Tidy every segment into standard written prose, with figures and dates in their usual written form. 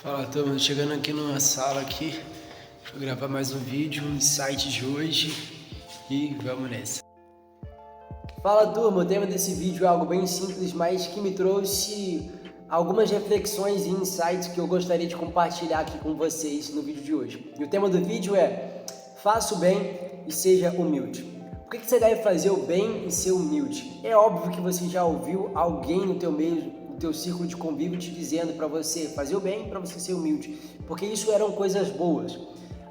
Fala, turma, chegando aqui numa sala aqui para gravar mais um vídeo, um insight de hoje e vamos nessa. Fala, turma, o tema desse vídeo é algo bem simples, mas que me trouxe algumas reflexões e insights que eu gostaria de compartilhar aqui com vocês no vídeo de hoje. E o tema do vídeo é: faça o bem e seja humilde. Por que você deve fazer o bem e ser humilde? É óbvio que você já ouviu alguém no teu meio, teu círculo de convívio te dizendo para você fazer o bem, para você ser humilde, porque isso eram coisas boas.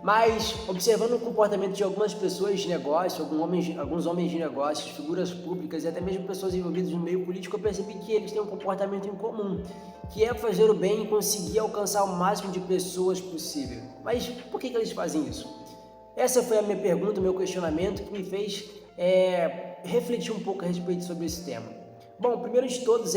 Mas observando o comportamento de algumas pessoas de negócio, alguns homens de negócios, figuras públicas e até mesmo pessoas envolvidas no meio político, eu percebi que eles têm um comportamento em comum, que é fazer o bem e conseguir alcançar o máximo de pessoas possível. Mas por que eles fazem isso? Essa foi a minha pergunta, o meu questionamento, que me fez refletir um pouco a respeito sobre esse tema. Bom, o primeiro de todos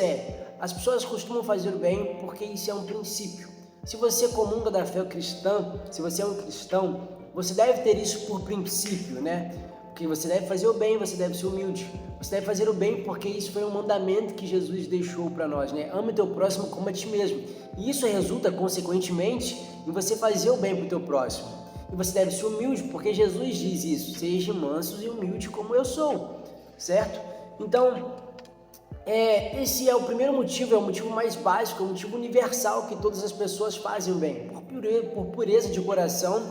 as pessoas costumam fazer o bem porque isso é um princípio. Se você comunga da fé cristã, se você é um cristão, você deve ter isso por princípio, né? Porque você deve fazer o bem, você deve ser humilde. Você deve fazer o bem porque isso foi um mandamento que Jesus deixou para nós, né? Ame teu próximo como a ti mesmo. E isso resulta, consequentemente, em você fazer o bem para o teu próximo. E você deve ser humilde porque Jesus diz isso: seja mansos e humilde como eu sou, certo? Então, esse é o primeiro motivo, é o motivo mais básico, é o motivo universal que todas as pessoas fazem o bem, por pureza de coração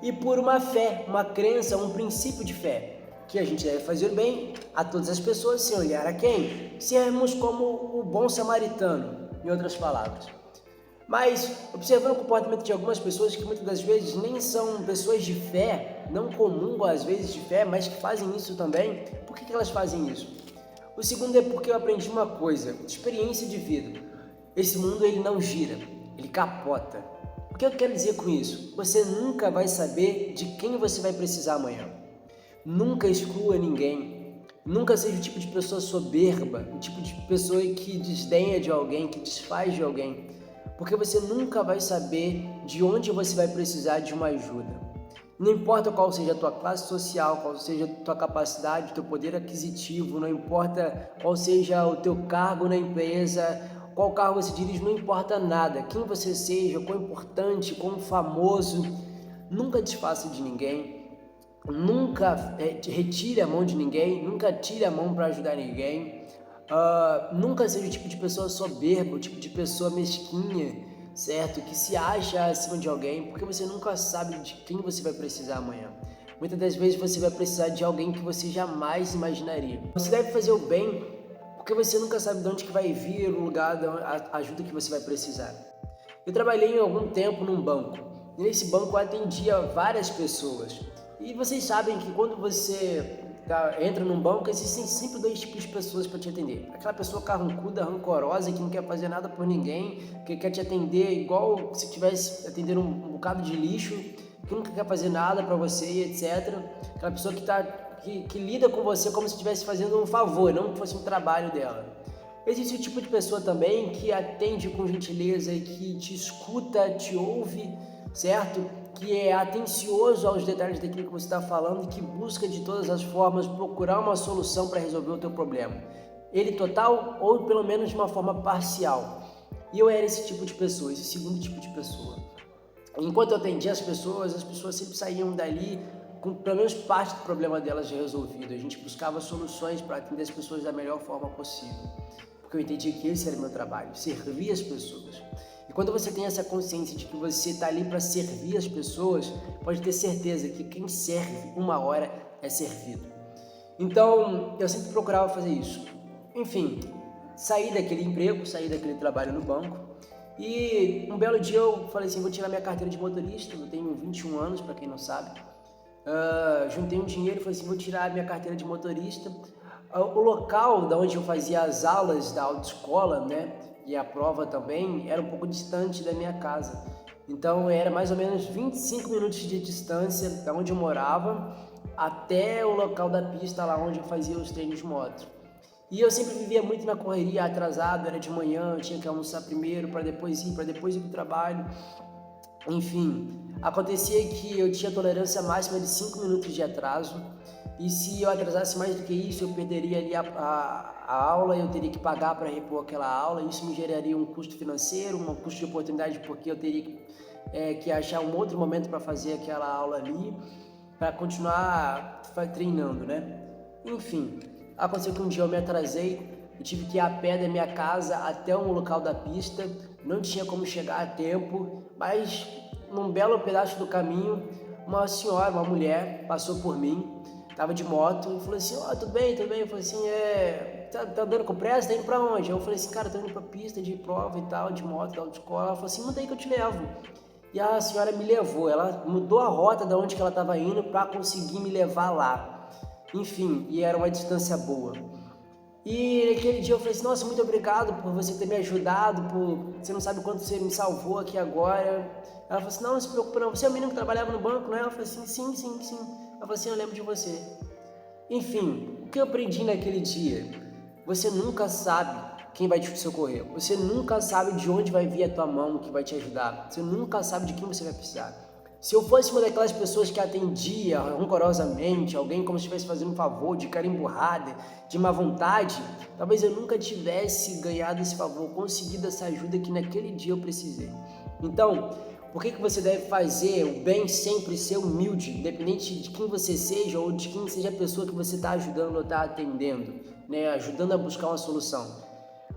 e por uma fé, uma crença, um princípio de fé, que a gente deve fazer o bem a todas as pessoas sem olhar a quem, sermos como o bom samaritano, em outras palavras. Mas, observando o comportamento de algumas pessoas que muitas das vezes nem são pessoas de fé, não comungam às vezes de fé, mas que fazem isso também, por que elas fazem isso? O segundo é porque eu aprendi uma coisa, experiência de vida. Esse mundo ele não gira, ele capota. O que eu quero dizer com isso? Você nunca vai saber de quem você vai precisar amanhã. Nunca exclua ninguém. Nunca seja o tipo de pessoa soberba, o tipo de pessoa que desdenha de alguém, que desfaz de alguém. Porque você nunca vai saber de onde você vai precisar de uma ajuda. Não importa qual seja a tua classe social, qual seja a tua capacidade, o teu poder aquisitivo, não importa qual seja o teu cargo na empresa, qual cargo você dirige, não importa nada. Quem você seja, quão importante, quão famoso, nunca desfaça de ninguém, nunca retire a mão de ninguém, nunca tire a mão para ajudar ninguém, nunca seja o tipo de pessoa soberba, o tipo de pessoa mesquinha, certo? Que se acha acima de alguém, porque você nunca sabe de quem você vai precisar amanhã. Muitas das vezes você vai precisar de alguém que você jamais imaginaria. Você deve fazer o bem porque você nunca sabe de onde que vai vir o lugar da ajuda que você vai precisar. Eu trabalhei em algum tempo num banco, e nesse banco eu atendia várias pessoas. E vocês sabem que quando você entra num banco, existem sempre dois tipos de pessoas para te atender. Aquela pessoa carrancuda, rancorosa, que não quer fazer nada por ninguém, que quer te atender igual se estivesse atendendo um bocado de lixo, que nunca quer fazer nada para você, etc. Aquela pessoa que lida com você como se estivesse fazendo um favor, não que fosse um trabalho dela. Existe o tipo de pessoa também que atende com gentileza, que te escuta, te ouve, certo? Que é atencioso aos detalhes daquilo que você está falando e que busca de todas as formas procurar uma solução para resolver o teu problema. Ele total ou pelo menos de uma forma parcial. E eu era esse tipo de pessoa, esse segundo tipo de pessoa. Enquanto eu atendia as pessoas sempre saíam dali com pelo menos parte do problema delas resolvido. A gente buscava soluções para atender as pessoas da melhor forma possível. Porque eu entendi que esse era o meu trabalho, servir as pessoas. E quando você tem essa consciência de que você está ali para servir as pessoas, pode ter certeza que quem serve uma hora é servido. Então, eu sempre procurava fazer isso. Enfim, saí daquele emprego, saí daquele trabalho no banco e um belo dia eu falei assim, vou tirar minha carteira de motorista, eu tenho 21 anos, para quem não sabe. Juntei um dinheiro e falei assim, vou tirar minha carteira de motorista. O local da onde eu fazia as aulas da autoescola, né, e a prova também, era um pouco distante da minha casa. Então era mais ou menos 25 minutos de distância da onde eu morava até o local da pista lá onde eu fazia os treinos de moto. E eu sempre vivia muito na correria, atrasado, era de manhã, eu tinha que almoçar primeiro para depois ir para o trabalho. Enfim, acontecia que eu tinha tolerância máxima de 5 minutos de atraso, e se eu atrasasse mais do que isso, eu perderia ali a aula, eu teria que pagar para repor aquela aula, isso me geraria um custo financeiro, um custo de oportunidade, porque eu teria que achar um outro momento para fazer aquela aula ali, para continuar treinando, né? Enfim, aconteceu que um dia eu me atrasei, eu tive que ir a pé da minha casa até um local da pista, não tinha como chegar a tempo, mas num belo pedaço do caminho, uma senhora, uma mulher, passou por mim, tava de moto, e falou assim, tudo bem, tudo bem? Eu falei assim, tá andando com pressa? Tá indo pra onde? Eu falei assim, cara, tô indo pra pista de prova e tal, de moto, de autoescola. Ela falou assim, manda aí que eu te levo. E a senhora me levou, ela mudou a rota de onde que ela estava indo para conseguir me levar lá. Enfim, e era uma distância boa. E naquele dia eu falei assim, nossa, muito obrigado por você ter me ajudado, você não sabe quanto você me salvou aqui agora. Ela falou assim, não se preocupa não, você é o menino que trabalhava no banco, não é? Eu falei assim, sim. Ela falou assim, eu lembro de você. Enfim, o que eu aprendi naquele dia? Você nunca sabe quem vai te socorrer. Você nunca sabe de onde vai vir a tua mão que vai te ajudar. Você nunca sabe de quem você vai precisar. Se eu fosse uma daquelas pessoas que atendia rancorosamente alguém como se estivesse fazendo um favor, de cara emburrada, de má vontade, talvez eu nunca tivesse ganhado esse favor, conseguido essa ajuda que naquele dia eu precisei. Então, por que você deve fazer o bem sempre ser humilde, independente de quem você seja ou de quem seja a pessoa que você está ajudando ou está atendendo, né? Ajudando a buscar uma solução?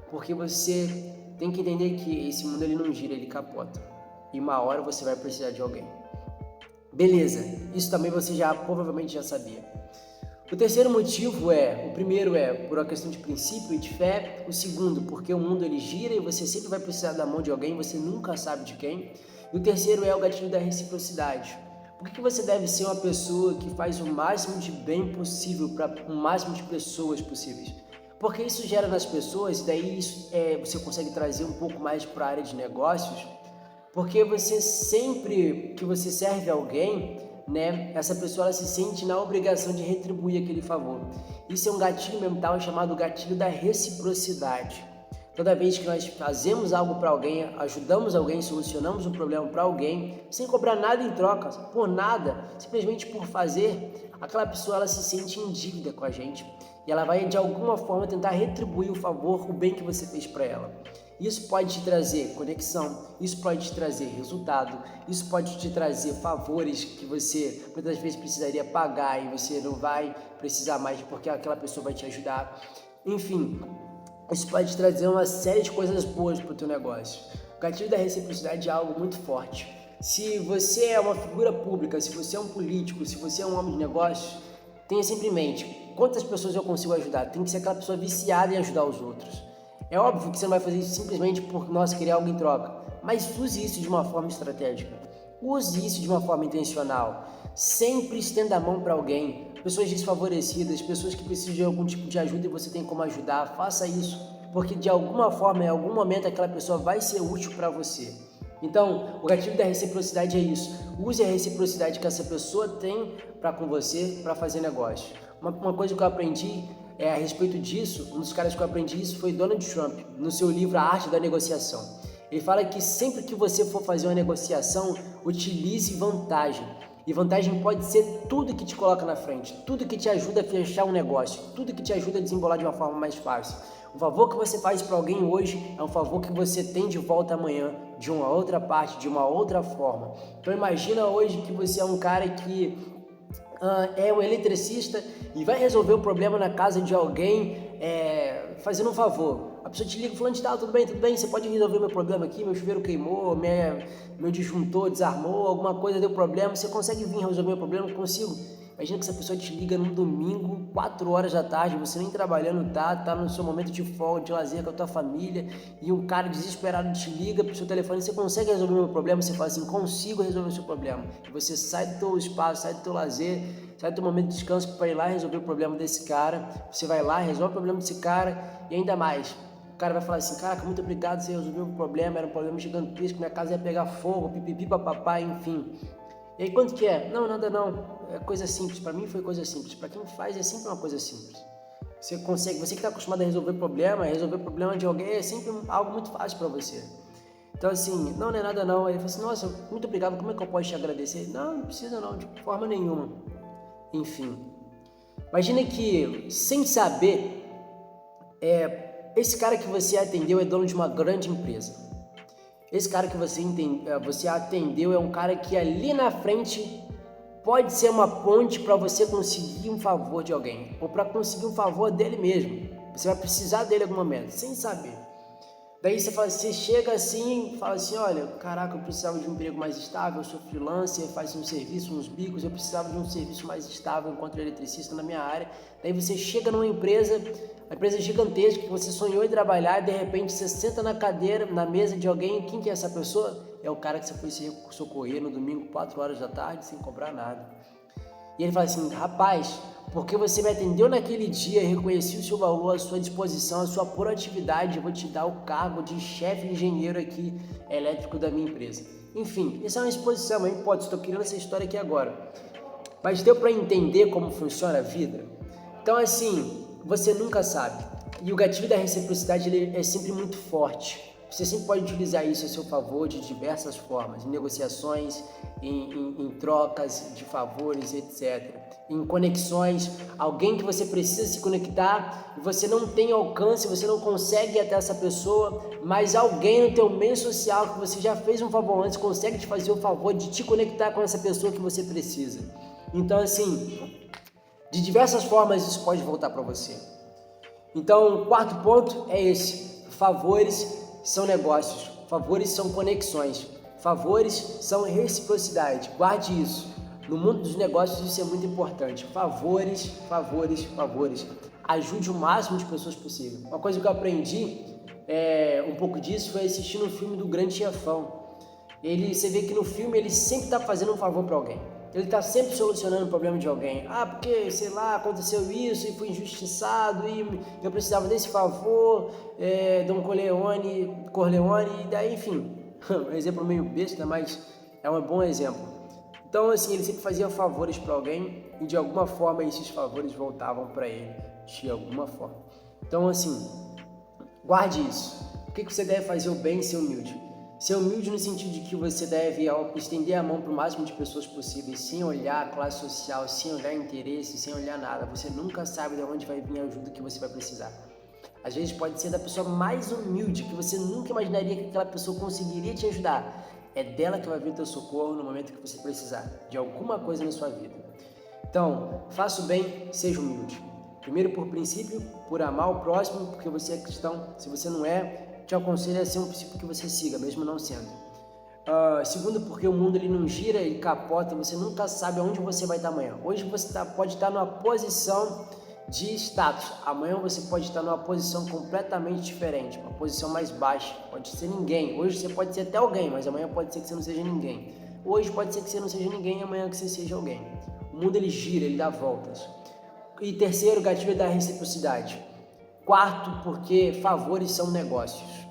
Porque você tem que entender que esse mundo ele não gira, ele capota. E uma hora você vai precisar de alguém. Beleza, isso também você provavelmente já sabia. O terceiro motivo o primeiro é por uma questão de princípio e de fé. O segundo, porque o mundo ele gira e você sempre vai precisar da mão de alguém, você nunca sabe de quem. E o terceiro é o gatilho da reciprocidade. Por que você deve ser uma pessoa que faz o máximo de bem possível para o máximo de pessoas possíveis? Porque isso gera nas pessoas, e daí você consegue trazer um pouco mais para a área de negócios, porque você sempre que você serve alguém, né, essa pessoa ela se sente na obrigação de retribuir aquele favor. Isso é um gatilho mental chamado gatilho da reciprocidade. Toda vez que nós fazemos algo para alguém, ajudamos alguém, solucionamos um problema para alguém, sem cobrar nada em troca, por nada, simplesmente por fazer, aquela pessoa ela se sente em dívida com a gente e ela vai de alguma forma tentar retribuir o favor, o bem que você fez para ela. Isso pode te trazer conexão, isso pode te trazer resultado, isso pode te trazer favores que você muitas vezes precisaria pagar e você não vai precisar mais porque aquela pessoa vai te ajudar. Enfim, isso pode te trazer uma série de coisas boas para o teu negócio. O gatilho da reciprocidade é algo muito forte. Se você é uma figura pública, se você é um político, se você é um homem de negócios, tenha sempre em mente, quantas pessoas eu consigo ajudar? Tem que ser aquela pessoa viciada em ajudar os outros. É óbvio que você não vai fazer isso simplesmente por querer algo em troca, mas use isso de uma forma estratégica. Use isso de uma forma intencional. Sempre estenda a mão para alguém. Pessoas desfavorecidas, pessoas que precisam de algum tipo de ajuda e você tem como ajudar. Faça isso, porque de alguma forma, em algum momento, aquela pessoa vai ser útil para você. Então, o gatilho da reciprocidade é isso. Use a reciprocidade que essa pessoa tem para com você para fazer negócio. Uma coisa que eu aprendi a respeito disso, um dos caras que eu aprendi isso foi Donald Trump, no seu livro A Arte da Negociação. Ele fala que sempre que você for fazer uma negociação, utilize vantagem. E vantagem pode ser tudo que te coloca na frente, tudo que te ajuda a fechar um negócio, tudo que te ajuda a desembolar de uma forma mais fácil. O favor que você faz para alguém hoje é um favor que você tem de volta amanhã, de uma outra parte, de uma outra forma. Então imagina hoje que você é um cara que é um eletricista e vai resolver o problema na casa de alguém fazendo um favor. A pessoa te liga falando, tudo bem, você pode resolver meu problema aqui, meu chuveiro queimou, meu disjuntor desarmou, alguma coisa deu problema, você consegue vir resolver meu problema? Consigo. Imagina que essa pessoa te liga num domingo, 4 horas da tarde, você nem trabalhando tá no seu momento de folga, de lazer com a tua família, e um cara desesperado te liga pro seu telefone, você consegue resolver meu problema? Você fala assim, consigo resolver o seu problema. E você sai do teu espaço, sai do teu lazer, sai do teu momento de descanso para ir lá resolver o problema desse cara, você vai lá, resolve o problema desse cara, e ainda mais, o cara vai falar assim, caraca, muito obrigado, você resolveu o problema, era um problema gigantesco, minha casa ia pegar fogo, pipipi, papapá, enfim. E aí quanto que é? Não, nada não, é coisa simples, para mim foi coisa simples, para quem faz é sempre uma coisa simples. Você que está acostumado a resolver problema de alguém é sempre algo muito fácil para você. Então Então assim, não é nada não. Aí ele falou assim, nossa, muito obrigado, como é que eu posso te agradecer? Não precisa não, de forma nenhuma. Enfim, imagina que, sem saber, esse cara que você atendeu é dono de uma grande empresa. Esse cara que você atendeu é um cara que ali na frente pode ser uma ponte para você conseguir um favor de alguém, ou para conseguir um favor dele mesmo. Você vai precisar dele em algum momento, sem saber. Daí você chega assim e fala assim, olha, caraca, eu precisava de um emprego mais estável, eu sou freelancer, faço um serviço, uns bicos, eu precisava de um serviço mais estável enquanto eletricista na minha área. Daí você chega numa empresa, uma empresa gigantesca que você sonhou em trabalhar, e de repente você senta na cadeira, na mesa de alguém, quem que é essa pessoa? É o cara que você foi se socorrer no domingo, 4 horas da tarde, sem cobrar nada. E ele fala assim, rapaz, porque você me atendeu naquele dia, reconheci o seu valor, a sua disposição, a sua proatividade, eu vou te dar o cargo de chefe engenheiro aqui elétrico da minha empresa. Enfim, essa é uma exposição, hein? Pode, estou criando essa história aqui agora. Mas deu para entender como funciona a vida? Então assim, você nunca sabe. E o gatilho da reciprocidade ele é sempre muito forte. Você sempre pode utilizar isso a seu favor de diversas formas, em negociações, em trocas de favores, etc. Em conexões, alguém que você precisa se conectar e você não tem alcance, você não consegue ir até essa pessoa, mas alguém no teu meio social que você já fez um favor antes consegue te fazer o favor de te conectar com essa pessoa que você precisa. Então assim, de diversas formas isso pode voltar para você. Então o quarto ponto é esse, favores são negócios, favores são conexões, favores são reciprocidade, guarde isso. No mundo dos negócios isso é muito importante, favores, favores, favores. Ajude o máximo de pessoas possível. Uma coisa que eu aprendi, um pouco disso, foi assistindo o filme do Grande Chefão. Você vê que no filme ele sempre está fazendo um favor para alguém. Ele está sempre solucionando o problema de alguém. Ah, porque, sei lá, aconteceu isso e fui injustiçado e eu precisava desse favor, Don Corleone, e daí, enfim. Um exemplo meio besta, mas é um bom exemplo. Então, assim, ele sempre fazia favores para alguém e de alguma forma esses favores voltavam para ele, de alguma forma. Então, assim, guarde isso. O que você deve fazer o bem e ser humilde? Ser humilde no sentido de que você deve estender a mão para o máximo de pessoas possíveis, sem olhar a classe social, sem olhar interesse, sem olhar nada. Você nunca sabe de onde vai vir a ajuda que você vai precisar. Às vezes pode ser da pessoa mais humilde, que você nunca imaginaria que aquela pessoa conseguiria te ajudar. É dela que vai vir o teu socorro no momento que você precisar, de alguma coisa na sua vida. Então, faça o bem, seja humilde. Primeiro por princípio, por amar o próximo, porque você é cristão. Se você não é, te aconselho a ser um princípio que você siga, mesmo não sendo. Segundo, porque o mundo ele não gira e capota, você nunca sabe aonde você vai estar amanhã. Hoje você pode estar numa posição de status, amanhã você pode estar numa posição completamente diferente, uma posição mais baixa, pode ser ninguém. Hoje você pode ser até alguém, mas amanhã pode ser que você não seja ninguém. Hoje pode ser que você não seja ninguém, amanhã que você seja alguém. O mundo ele gira, ele dá voltas. E terceiro, gatilho da reciprocidade. Quarto, porque favores são negócios.